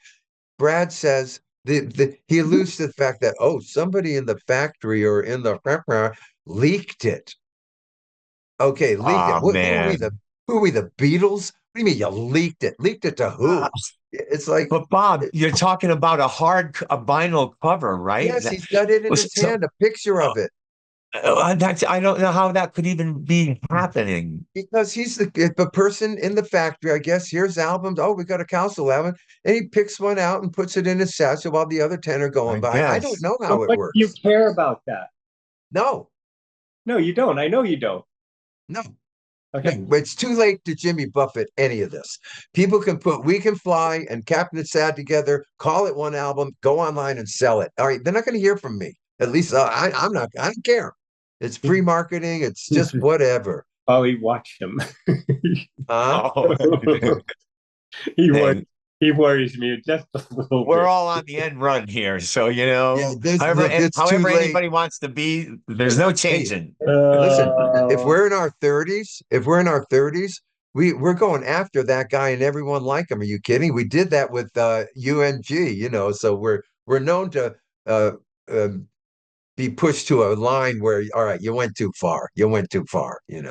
Brad says he alludes to the fact that somebody in the factory or in the leaked it. Okay, leaked it. Oh Who are we? man. The Beatles? What do you mean you leaked it? Leaked it to who? It's like, But Bob, you're talking about a vinyl cover, right? yes, he's got it in his So, hand, a picture of it. I don't know how that could even be happening. Because he's the person in the factory, I guess. Here's albums. Oh, we got a Council album. And he picks one out and puts it in his satchel while the other 10 are going I by. I don't guess. know But how it what do you works. care about that? No, No, you don't. I know you don't. no. Okay. It's too late to Jimmy Buffett any of this. People can put We Can Fly and Captain Sad together, call it one album, go online and sell it. All right, they're not going to hear from me. At least I'm not. I don't care. It's free marketing. It's just whatever. Probably watched him. Huh? Oh. he worries. And He worries me just a little we're bit. all on the end run here. So, Yeah, look, it's too however late. anybody wants to be, there's no Hey, changing. listen, Uh, if we're in our 30s, we're going after that guy and everyone like him. Are you kidding? We did that with UNG, so we're known to uh, uh, be pushed to a line where, all right, you went too far. You went too far. Yeah,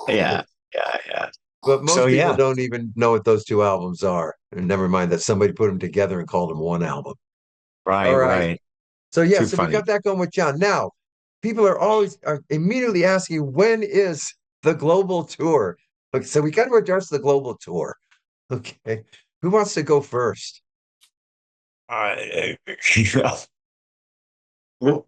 yeah. But So most people yeah, don't even know what those two albums are. And never mind that somebody put them together and called them one album. All right, right. right. So yeah, Too so we funny. got that going with John. Now, people are immediately asking, when is the global tour? Okay, so we got to address the global tour. Okay. Who wants to go first? Uh,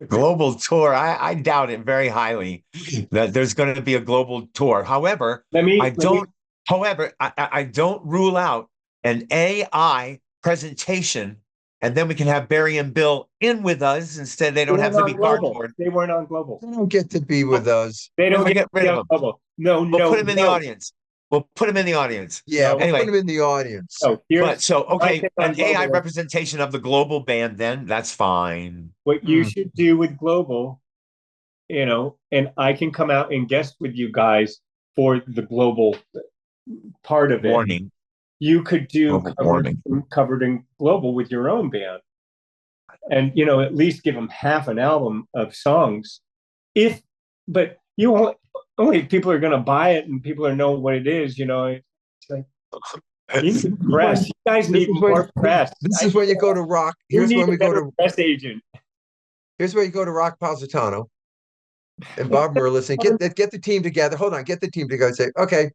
global tour. I doubt it very highly that there's going to be a global tour. However, let me I let me don't. However, I don't rule out an AI presentation and then we can have Barry and Bill in with us instead. They don't have to be cardboard. They weren't on Global. They don't get to be with us. They don't We'll get get rid to of be on them. Global. No, We'll no, put them in the no. audience. We'll put them in the audience. Yeah, we'll Anyway. put them in the audience. So But so, okay, on an AI Global. representation of the global band, then that's fine. What you should do with Global, you know, and I can come out and guest with you guys for the Global part of it. Warning. You could do Warning. covered in Global with your own band, and you know, at least give them half an album of songs. But you only people are going to buy it, and people are knowing what it is. You know, it's like you need press. You guys need more press. This is when you go to Rock. Here's when we go to press agent. Here's where you go to Rock Positano and Bob Merlis and get the team together. Hold on, get the team together. Say, okay,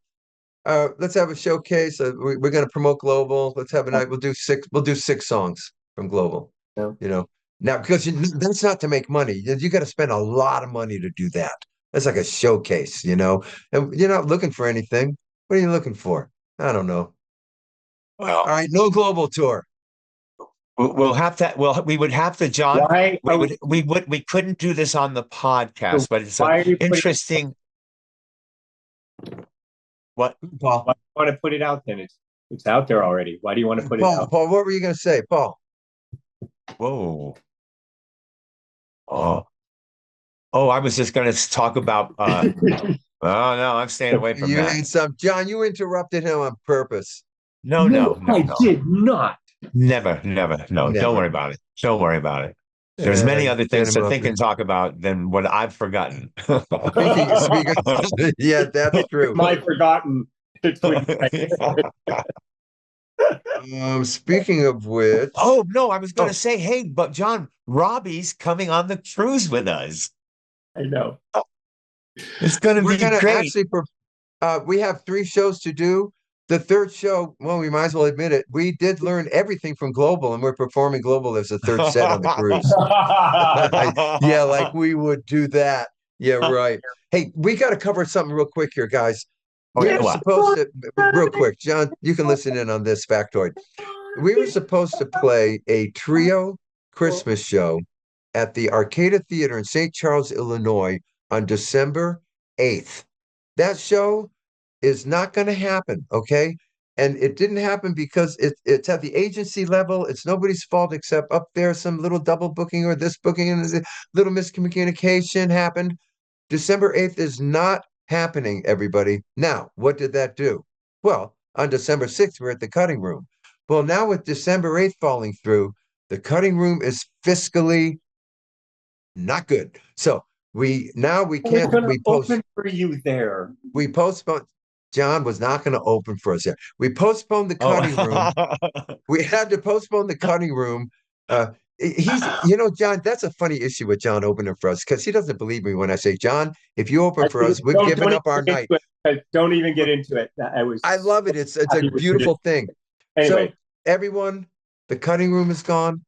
let's have a showcase. We're going to promote Global. Let's have a night. We'll do six songs from Global. Yeah. You know, now because that's not to make money. You got to spend a lot of money to do that. That's like a showcase, you know. And you're not looking for anything. What are you looking for? I don't know. Well, all right, no Global tour. We'll have to. Well, we would have to, John. Why we couldn't do this on the podcast, but it's interesting. What, Paul? Why do you want to put it out then? It's out there already. Why do you want to put it out? Paul, what were you going to say, Paul? Whoa. Oh, I was just going to talk about. Oh no, I'm staying away from that. Ain't some John. You interrupted him on purpose. No, I did not. Never. No, don't worry about it. Don't worry about it. There's many other things to think and talk about than what I've forgotten. Yeah, that's true. My forgotten. Speaking of which, oh no, I was going to say, hey, but John, Robbie's coming on the cruise with us. I know. It's going to be great. Actually, we have 3 shows to do. The third show, well, we might as well admit it. We did learn everything from Global, and we're performing Global as a third set on the cruise. Yeah, like we would do that. Yeah, right. Hey, we got to cover something real quick here, guys. We were supposed to, real quick, John, you can listen in on this factoid. We were supposed to play a trio Christmas show at the Arcada Theater in St. Charles, Illinois on December 8th. That show is not going to happen, okay? And it didn't happen because it's at the agency level. It's nobody's fault except up there, some little double booking or this booking and a little miscommunication happened. December 8th is not happening, everybody. Now, what did that do? Well, on December 6th, we're at the Cutting Room. Well, now with December 8th falling through, the Cutting Room is fiscally not good. So we can't. We open for you there. We postponed. John was not going to open for us there. We postponed the Cutting Room. We had to postpone the Cutting Room. John, that's a funny issue with John opening for us because he doesn't believe me when I say, John, if you open for us, we've given up our night. Don't even get into it. I love it. It's a beautiful thing. Anyway, so everyone, the Cutting Room is gone.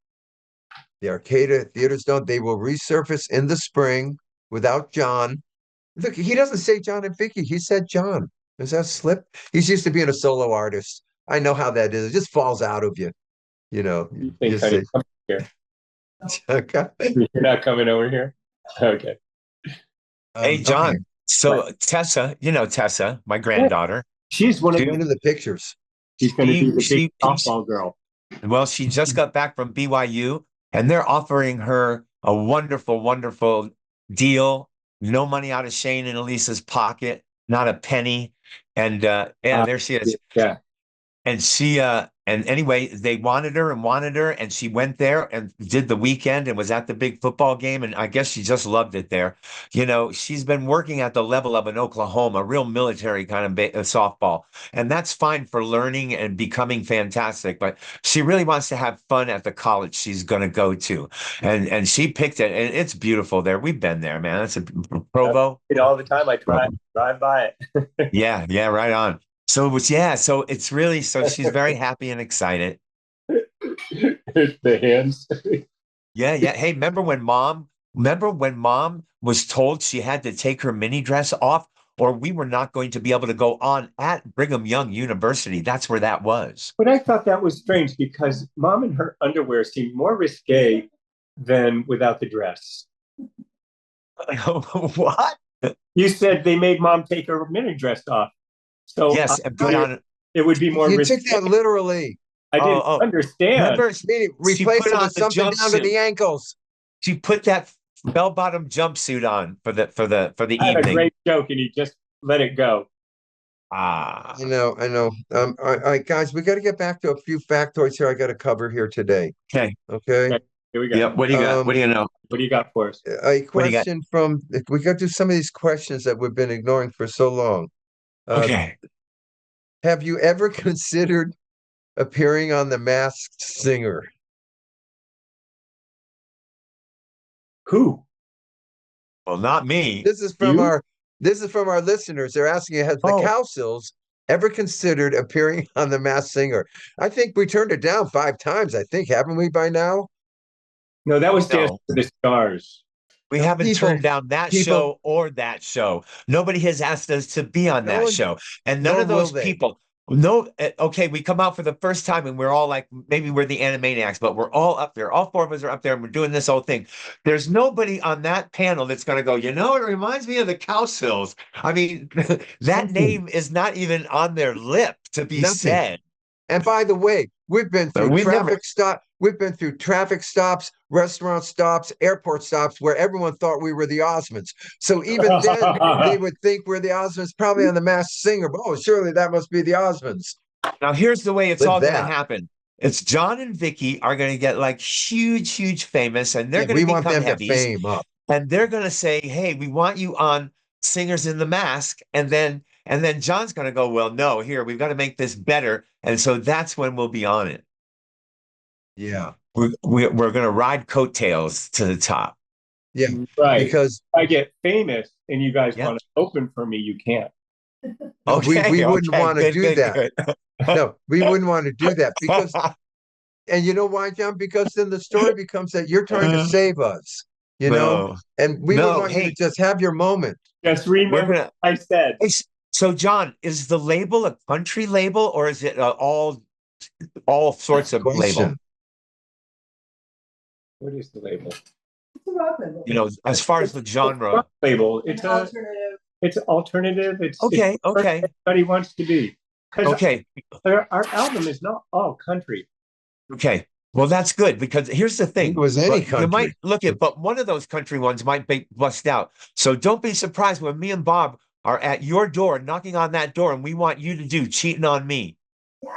The Arcada Theater's done. They will resurface in the spring without John. Look, he doesn't say John and Vicky. He said John. Does that slip? He's used to being a solo artist. I know how that is. It just falls out of you. You know. You think here. Okay. You're not coming over here? Okay. Hey, John. Okay. So Tessa, Tessa, my granddaughter. She's one of the pictures. She's going to be the big softball girl. Well, she just got back from BYU, and they're offering her a wonderful, wonderful deal. No money out of Shane and Elisa's pocket, not a penny. And there she is. Yeah. And she and anyway, they wanted her, and she went there and did the weekend and was at the big football game, and I guess she just loved it there. She's been working at the level of an Oklahoma, real military kind of softball, and that's fine for learning and becoming fantastic. But she really wants to have fun at the college she's going to go to, and she picked it, and it's beautiful there. We've been there, man. It's a Provo. All the time I drive by it. Yeah, right on. So it's really, she's very happy and excited. The hands. Yeah. Hey, remember when mom was told she had to take her mini dress off? or we were not going to be able to go on at Brigham Young University. That's where that was. But I thought that was strange because mom in her underwear seemed more risque than without the dress. What? You said they made mom take her mini dress off. So Yes, and put on. it would be more You risque. took that literally. I didn't understand. Remember, Meaning replace it with something down to the ankles. she put that bell-bottom jumpsuit on for the I had a evening. great joke and he just let it go. Ah, I know. All right, guys, we got to get back to a few factoids here I got to cover here today. okay. Okay. Here we go. Yep. What do you got? What do you know? What do you got for us? A What do you got? question from we got to some of these questions that we've been ignoring for so long. Okay. Have you ever considered appearing on The Masked Singer? Who? Well, not me. This is from You? our listeners. They're asking, has the Oh. Cowsills ever considered appearing on The Masked Singer? I think we turned it down 5 times, I think, haven't we by now? No, that was Dance No. to the Stars. We haven't People- turned down that show or that show. Nobody has asked us to be on that show. And none nor of those will they. people. No, okay, we come out for the first time and we're all like, maybe we're the Animaniacs, but we're all up there. All 4 of us are up there and we're doing this whole thing. There's nobody on that panel that's going to go, it reminds me of the Cowsills. I mean, that name is not even on their lip to be Nothing. said. And by the way, we've been through We've never- We've been through traffic stops, restaurant stops, airport stops where everyone thought we were the Osmonds. So even then, they would think we're the Osmonds, probably on The Masked Singer. But surely that must be the Osmonds. Now, here's the way it's With all going to that. happen. It's John and Vicky are going to get like huge famous, and they're Yeah, going we to want become them to heavies. fame up. And they're going to say, hey, we want you on Singers in the Mask. And then John's going to go, well, no, here, we've got to make this better. And so that's when we'll be on it. Yeah. We're going to ride coattails to the top. Yeah. Right. Because if I get famous and you guys Yeah. want to open for me, you can't. no, we wouldn't want to do that. Good. No, we wouldn't want to do that because, and you know why, John? Because then the story becomes that you're trying to save us, you know, No. and we No, would want you hey. to just have your moment. Just remember We're gonna- what I said. Hey, so, John, is the label a country label or is it all sorts of label? Question. What is the label? It's a rock label. As far as the genre. Rock label. It's An alternative. It's alternative. It's Okay. what everybody wants to be. Because Okay. our album is not all country. Okay. Well, that's good because here's the thing. It was any But country. You might look at, but one of those country ones might be bust out. So don't be surprised when me and Bob are at your door, knocking on that door, and we want you to do Cheating on Me. Yeah.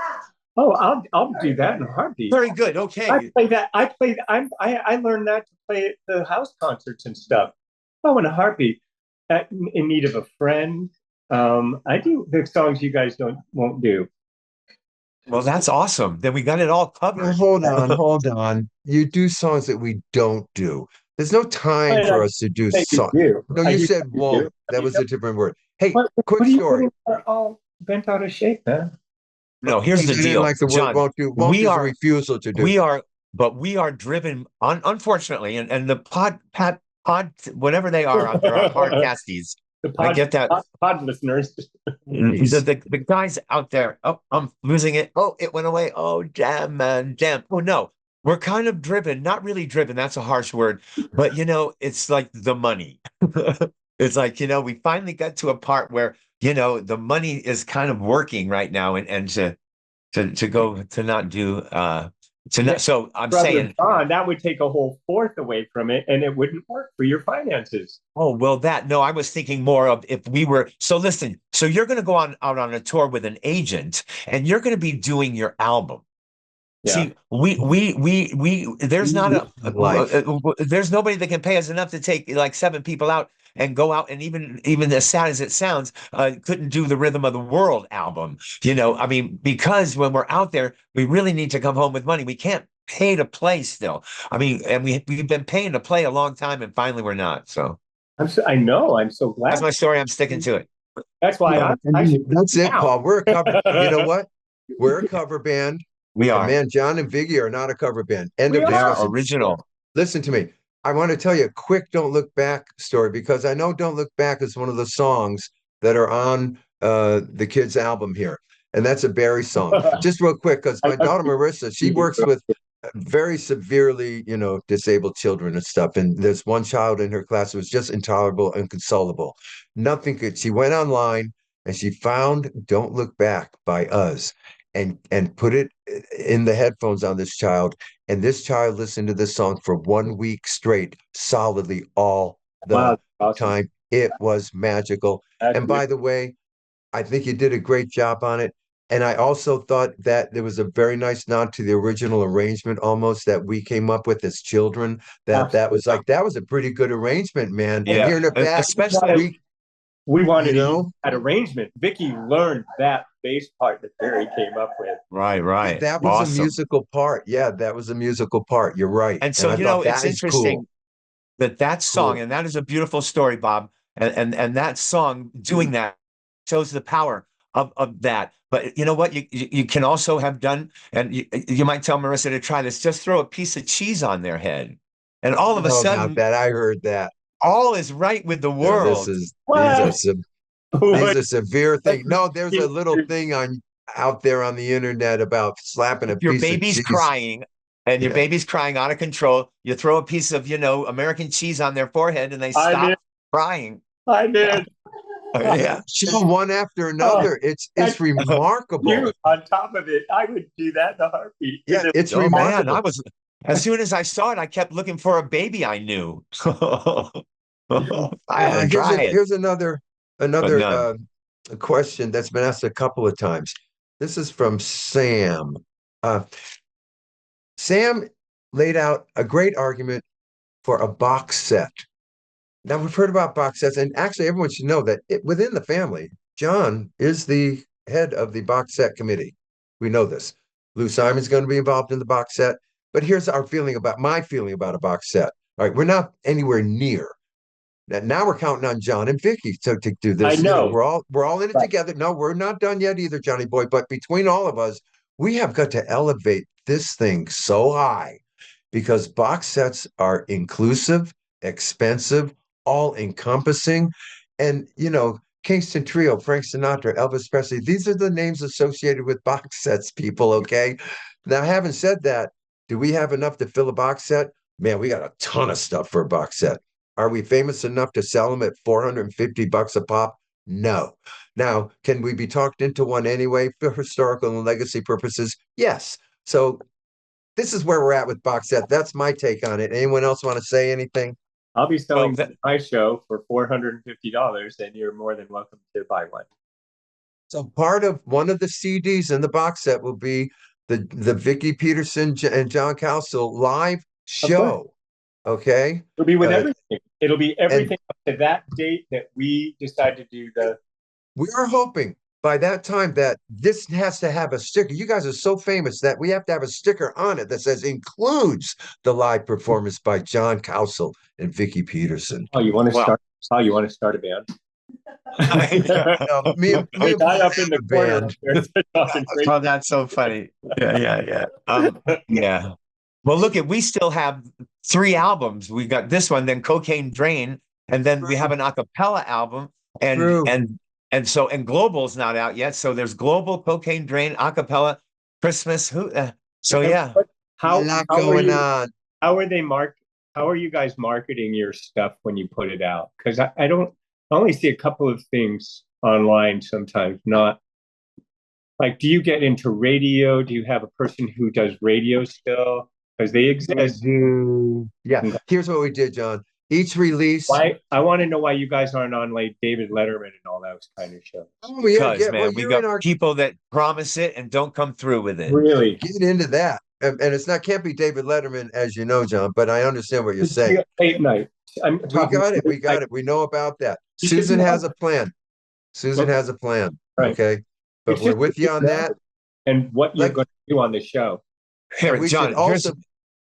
Oh, I'll do that in a heartbeat. Very good. Okay. I play that. I learned that to play at the house concerts and stuff. Oh, in a heartbeat. In need of a friend. I do the songs you guys won't do. Well, that's awesome. Then we got it all Now, covered. hold on. You do songs that we don't do. There's no time for us to do songs. No, you said won't. That was a different word. Hey, quick story. We're all bent out of shape, man. No, here's the You didn't deal. like the word John, won't do. Won't we is a are- refusal to do. we are driven on, unfortunately, and the pod, whatever they are out there, our podcasties. The I get that. pod listeners. The guys out there. Oh, I'm losing it. Oh, it went away. Oh, damn, man, damn. Oh no, we're kind of driven. Not really driven. That's a harsh word, but it's like the money. It's like we finally got to a part where the money is kind of working right now, and to go to not do to not. So I'm Brother saying, John, that would take a whole fourth away from it, and it wouldn't work for your finances. oh well, no, I was thinking more of if we were. So listen, so you're going to go out on a tour with an agent, and you're going to be doing your album. Yeah. See, we there's not Life. there's nobody that can pay us enough to take like 7 people out and go out, and even as sad as it sounds, couldn't do the Rhythm of the World album. I mean, because when we're out there, we really need to come home with money. We can't pay to play still. I mean, and we've been paying to play a long time, and finally we're not. So I know. I'm so glad. that's my story. I'm sticking to it. That's why That's it, Wow. Paul. We're a cover. You know what? We're a cover band. We And are. man, John and Viggy are not a cover band. End We of They are discussion. original. Listen to me. I want to tell you a quick Don't Look Back story because I know Don't Look Back is one of the songs that are on the kids' album here. And that's a Barry song. Just real quick, because my daughter Marissa, she works with very severely, disabled children and stuff. And there's one child in her class who was just intolerable, inconsolable. Nothing could. She went online and she found "Don't Look Back" by Us, and put it in the headphones on this child. And this child listened to this song for 1 week straight, solidly all the Wow, awesome. time. It was magical. That's And by the way, I think you did a great job on it. And I also thought that there was a very nice nod to the original arrangement almost that we came up with as children. That was absolutely. like that was a pretty good arrangement, man. And Yeah, hearing it back, especially We wanted you to use know, that arrangement. Vicky learned that bass part that Barry came up with. right. that was a Awesome. musical part. Yeah, that was a musical part. You're right. And And so, I thought it's that is cool. interesting that song, Cool. and that is a beautiful story, Bob. And that song doing that shows the power of that. But you know what? You can also have done, and you might tell Marissa to try this, just throw a piece of cheese on their head. And I all don't of a know about sudden, that. I heard that. all is right with the No, this world. is these are What? some these What? are severe things. No, there's a little thing on out there on the internet about slapping a Your piece of baby's cheese. crying and your Yeah. baby's crying out of control, you throw a piece of, American cheese on their forehead and they I stop did. crying. I did. Yeah. Show one after another. It's That's remarkable. you on top of it. I would do that in a heartbeat. Yeah, it's Oh man, remarkable. as soon as I saw it, I kept looking for a baby I knew. I had to try it, Here's another but none. question that's been asked a couple of times. This is from Sam. Uh, Sam laid out a great argument for a box set. Now we've heard about box sets, and actually everyone should know that within the family, John is the head of the box set committee. We know this. Lou Simon's going to be involved in the box set, but here's my feeling about a box set. All right, we're not anywhere near. Now we're counting on John and Vicky to do I this. know. We're all in it Right. together. No, we're not done yet either, Johnny boy. But between all of us, we have got to elevate this thing so high because box sets are inclusive, expensive, all encompassing. And, Kingston Trio, Frank Sinatra, Elvis Presley, these are the names associated with box sets, people. Okay. Now, having said that, do we have enough to fill a box set? Man, we got a ton of stuff for a box set. Are we famous enough to sell them at $450 a pop? No. Now, can we be talked into one anyway for historical and legacy purposes? Yes. So this is where we're at with box set. That's my take on it. Anyone else want to say anything? I'll be Well, selling my show for $450, and you're more than welcome to buy one. So part of one of the CDs in the box set will be the Vicky Peterson and John Cowsill live show. Okay. It'll be with Uh, everything. It'll be everything up to that date that we decide to do the. We are hoping by that time that this has to have a sticker. You guys are so famous that we have to have a sticker on it that says includes the live performance by John Cowsill and Vicky Peterson. Oh, you want to Well. start? Oh, you want to start a band? No, me and guy up in the corner band. up there talking crazy. Oh, that's so funny. Yeah. Yeah. Well, look we still have 3 albums. We got this one, then Cocaine Drain, and then we have an a cappella album, and True. and Global's not out yet. So there's Global, Cocaine Drain, a cappella, Christmas. So yeah. A lot going on. How are they How are you guys marketing your stuff when you put it out? Because I only see a couple of things online sometimes. Not like, do you get into radio? Do you have a person who does radio still? Because they exist. Yeah. Here's what we did, John. Each release. Why? I want to know why you guys aren't on like David Letterman and all those kind of shows. Oh, yeah, Because man, we you're in got our people that promise it and don't come through with it. Really? get into that. And it's not can't be David Letterman, as you know, John, but I understand what you're saying. Late night. I'm We talking got it. We got it. We know about that. You should Susan know. has a plan. Susan Okay. has a plan. Right. Okay. But It's we're just- with you on that. And what you're Like- going to do on the show. Here, We John, should also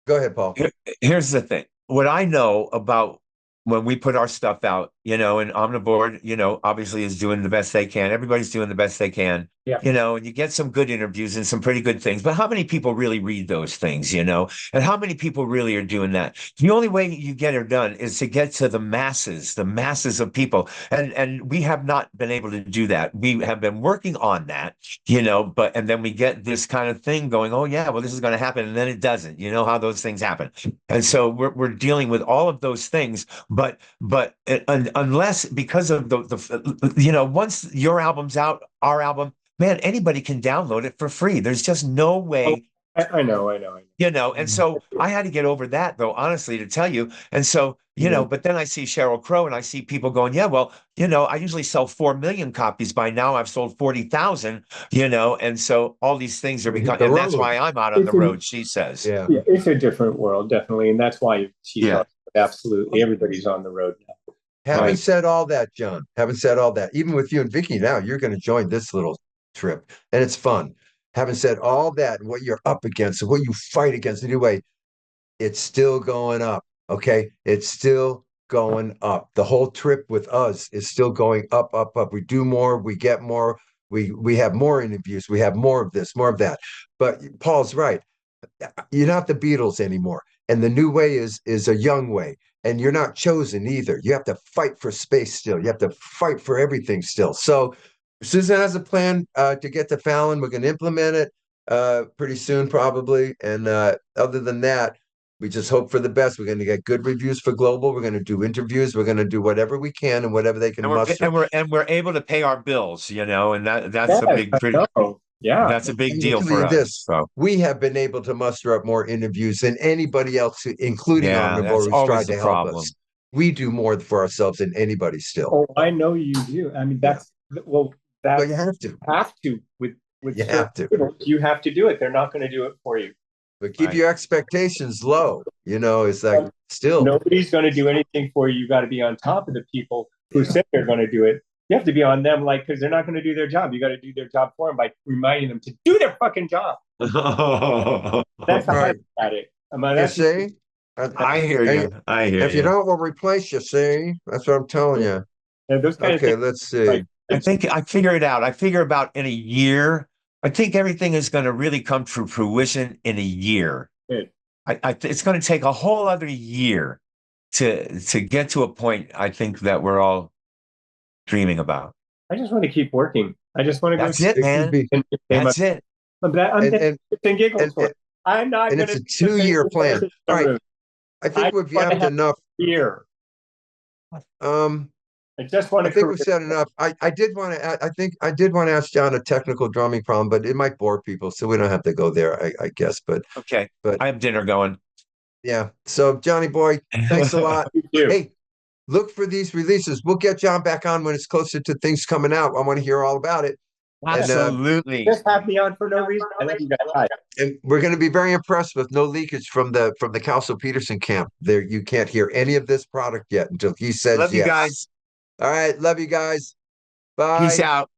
go ahead, Paul. here's the thing. What I know about when we put our stuff out, and Omniboard, obviously is doing the best they can. Everybody's doing the best they can, Yeah. and you get some good interviews and some pretty good things. But how many people really read those things, And how many people really are doing that? The only way you get it done is to get to the masses of people. And we have not been able to do that. We have been working on that, and then we get this kind of thing going, oh yeah, well, this is going to happen, and then it doesn't. You know how those things happen. And so we're dealing with all of those things, but unless because of once your album's out, our album, man, anybody can download it for free. There's just no way. I know. And so I had to get over that, though, honestly, to tell you. And so, but then I see Sheryl Crow and I see people going, yeah, well, I usually sell 4 million copies. By now I've sold 40,000, and so all these things are becoming, and that's why I'm out on the road, she says. Yeah, it's a different world, definitely. And that's why she's on, absolutely everybody's on the road now. Having said all that, John, even with you and Vicky now, you're going to join this little trip, and it's fun. Having said all that, and what you're up against, and what you fight against anyway, it's still going up. Okay, it's still going up. The whole trip with us is still going up, up, up. We do more, we get more, we have more interviews, we have more of this, more of that. But Paul's right. You're not the Beatles anymore, and the new way is a young way. And you're not chosen either. You have to fight for space still. You have to fight for everything still. So Susan has a plan to get to Fallon. We're going to implement it pretty soon, probably. And other than that, we just hope for the best. We're going to get good reviews for Global. We're going to do interviews. We're going to do whatever we can and whatever they can muster. And we're able to pay our bills, and that's a big Yeah, that's a big deal for us. So we have been able to muster up more interviews than anybody else, including Omnivore, who's tried to help us. We do more for ourselves than anybody still. Oh, I know you do. I mean, that's well, you have to. With you have to. You have to do it. They're not going to do it for you. But keep your expectations low. It's like still nobody's going to do anything for you. You got to be on top of the people who said they're going to do it. You have to be on them, because they're not going to do their job. You got to do their job for them by reminding them to do their fucking job. That's how I look at it. You see? I hear you. If you don't, we'll replace you. See, that's what I'm telling you. Yeah, those kind of things, let's see. I think I figure it out. I figure about in a year. I think everything is going to really come to fruition in a year. Good. It's going to take a whole other year to get to a point. I think that we're all dreaming about. I just want to keep working. I just want to go. That's it, man. That's it. I'm giggles for it. I'm not. And it's a 2-year plan. All right. I think we've yapped enough. Here. I just want to. I think we've said enough. I did want to. I think I did want to ask John a technical drumming problem, but it might bore people, so we don't have to go there. I guess. But okay. But I have dinner going. Yeah. So Johnny boy, thanks a lot. Hey, look for these releases. We'll get John back on when it's closer to things coming out. I want to hear all about it. Absolutely. Just have me on for no reason. I love you guys. And we're going to be very impressed with no leakage from the Cowsill Peterson camp. There, you can't hear any of this product yet until he says love yes. You guys. All right. Love you guys. Bye. Peace out.